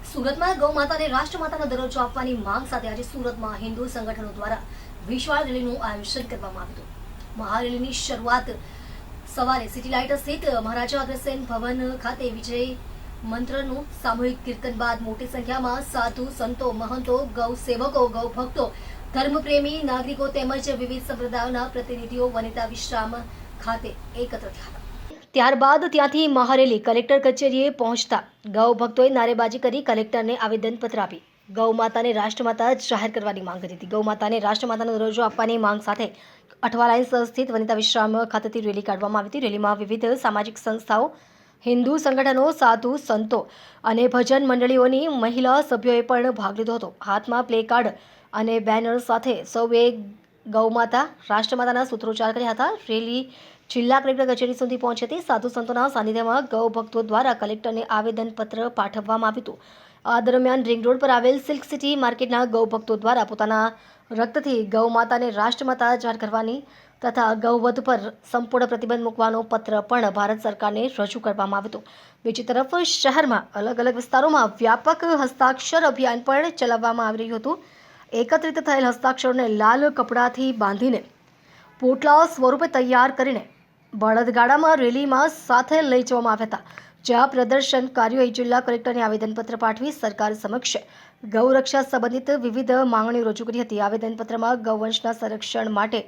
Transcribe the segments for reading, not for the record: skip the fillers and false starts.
સુરતમાં ગૌ માતાને રાષ્ટ્રમાતાનો દરજ્જો આપવાની માંગ સાથે આજે સુરતમાં હિન્દુ સંગઠનો દ્વારા વિશાળ રેલીનું આયોજન કરવામાં આવ્યું હતું। મહારેલીની શરૂઆત સવારે સિટી લાઇટ સ્થિત મહારાજા અગ્રસેન ભવન ખાતે વિજય મંત્રનું સામૂહિક કીર્તન બાદ મોટી સંખ્યામાં સાધુ સંતો, મહંતો, ગૌ સેવકો, ગૌ ભક્તો, ધર્મપ્રેમી નાગરિકો તેમજ વિવિધ સંપ્રદાયોના પ્રતિનિધિઓ વનિતા વિશ્રામ ખાતે એકત્ર થયા હતા। ત્યારબાદ ત્યાંથી મહારેલી કલેક્ટર કચેરીએ પહોંચતા ગૌ ભક્તોએ નારેબાજી કરી કલેક્ટરને આવેદનપત્ર આપી ગૌ માતાને રાષ્ટ્રમાતા જાહેર કરવાની માંગ કરી હતી। ગૌ માતાને રાષ્ટ્રમાતાનો દરજ્જો આપવાની માંગ સાથે અઠવા લાઇન્સ સ્થિત વનિતા વિશ્રામ ખાતેથી રેલી કાઢવામાં આવી હતી। રેલીમાં વિવિધ સામાજિક સંસ્થાઓ, હિન્દુ સંગઠનો, સાધુ સંતો અને ભજન મંડળીઓની મહિલા સભ્યોએ પણ ભાગ લીધો હતો। હાથમાં પ્લે કાર્ડ અને બેનર સાથે સૌએ ગૌમાતા રાષ્ટ્રમાતાના સૂત્રોચ્ચાર કર્યા હતા। રેલી જિલ્લા કલેક્ટર કચેરી સુધી પહોંચી હતી। સાધુ સંતોના સાનિધ્યમાં ગૌ ભક્તો દ્વારા કલેક્ટરને આવેદનપત્ર પાઠવવામાં આવ્યું હતું। આ દરમિયાન રિંગ રોડ પર આવેલ સિલ્ક સિટી માર્કેટના ગૌ ભક્તો દ્વારા પોતાના રક્તથી ગૌ માતાને રાષ્ટ્રમાતા જાહેર કરવાની તથા ગૌવધ પર સંપૂર્ણ પ્રતિબંધ મૂકવાનો પત્ર પણ ભારત સરકારને રજૂ કરવામાં આવ્યો હતો। બીજી તરફ શહેરમાં અલગ અલગ વિસ્તારોમાં વ્યાપક હસ્તાક્ષર અભિયાન પણ ચલાવવામાં આવી રહ્યું હતું। એકત્રિત થયેલ હસ્તાક્ષરોને લાલ કપડાથી બાંધીને પોટલા સ્વરૂપે તૈયાર કરીને બળદગાડામાં રેલીમાં સાથે લઈ જવામાં આવ્યા હતા। જ્યાં પ્રદર્શનકારીઓએ જિલ્લા કલેક્ટરને આવેદનપત્ર પાઠવી સરકાર સમક્ષ ગૌરક્ષા સંબંધિત વિવિધ માંગણીઓ રજૂ કરી હતી। આવેદનપત્રમાં ગૌવંશના સંરક્ષણ માટે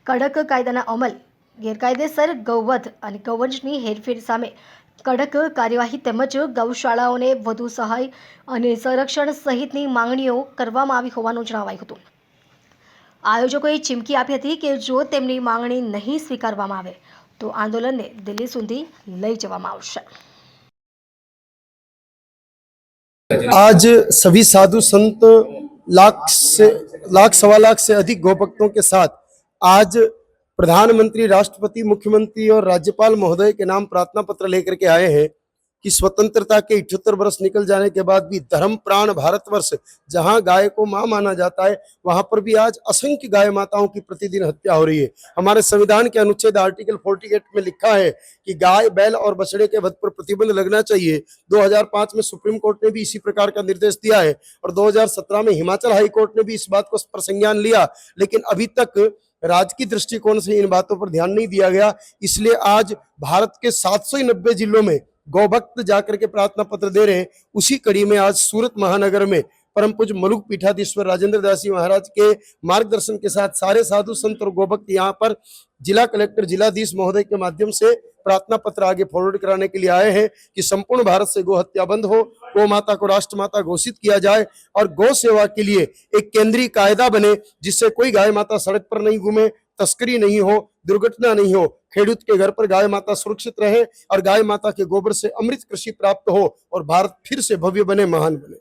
કડક કાયદાના અમલ, ગેરકાયદેસર ગૌવધ અને ગૌવંશની હેરફેર સામે કડક કાર્યવાહી તેમજ ગૌશાળાઓને વધુ સહાય અને સંરક્ષણ સહિતની માંગણીઓ કરવામાં આવી હોવાનું જણાવાયું હતું। આયોજકોએ ચીમકી આપી હતી કે જો તેમની માંગણી નહીં સ્વીકારવામાં આવે તો આંદોલનને દિલ્હી સુધી લઈ જવામાં આવશે। आज सभी साधु संत लाख सवा लाख से अधिक गौ भक्तों के साथ आज प्रधानमंत्री, राष्ट्रपति, मुख्यमंत्री और राज्यपाल महोदय के नाम प्रार्थना पत्र लेकर के आए हैं कि स्वतंत्रता के 78 वर्ष निकल जाने के बाद भी धर्म प्राण भारतवर्ष जहां गाय को मां माना जाता है, वहां पर भी आज असंख्य गाय माताओं की प्रतिदिन हत्या हो रही है। हमारे संविधान के अनुच्छेद आर्टिकल 48 में लिखा है कि गाय, बैल और बछड़े के वध पर प्रतिबंध लगना चाहिए। 2005 में सुप्रीम कोर्ट ने भी इसी प्रकार का निर्देश दिया है और 2017 में हिमाचल हाई कोर्ट ने भी इस बात को प्रसंज्ञान लिया, लेकिन अभी तक राजकीय दृष्टिकोण से इन बातों पर ध्यान नहीं दिया गया। इसलिए आज भारत के 790 जिलों में गौ भक्त जाकर के प्रार्थना पत्र दे रहे हैं। उसी कड़ी में आज सूरत महानगर में परम पूज्य मलुक पीठाधीश्वर राजेंद्र दास जी महाराज के मार्गदर्शन के साथ सारे साधु संत और गोभक्त यहाँ पर जिला कलेक्टर, जिलाधीश महोदय के माध्यम से प्रार्थना पत्र आगे फॉरवर्ड कराने के लिए आए हैं कि संपूर्ण भारत से गौ हत्या बंद हो, गौ माता को राष्ट्रमाता घोषित किया जाए और गौ सेवा के लिए एक केंद्रीय कायदा बने जिससे कोई गाय माता सड़क पर नहीं घूमे, तस्करी नहीं हो, दुर्घटना नहीं हो, खेडूत के घर पर गाय माता सुरक्षित रहे और गाय माता के गोबर से अमृत कृषि प्राप्त हो और भारत फिर से भव्य बने, महान बने।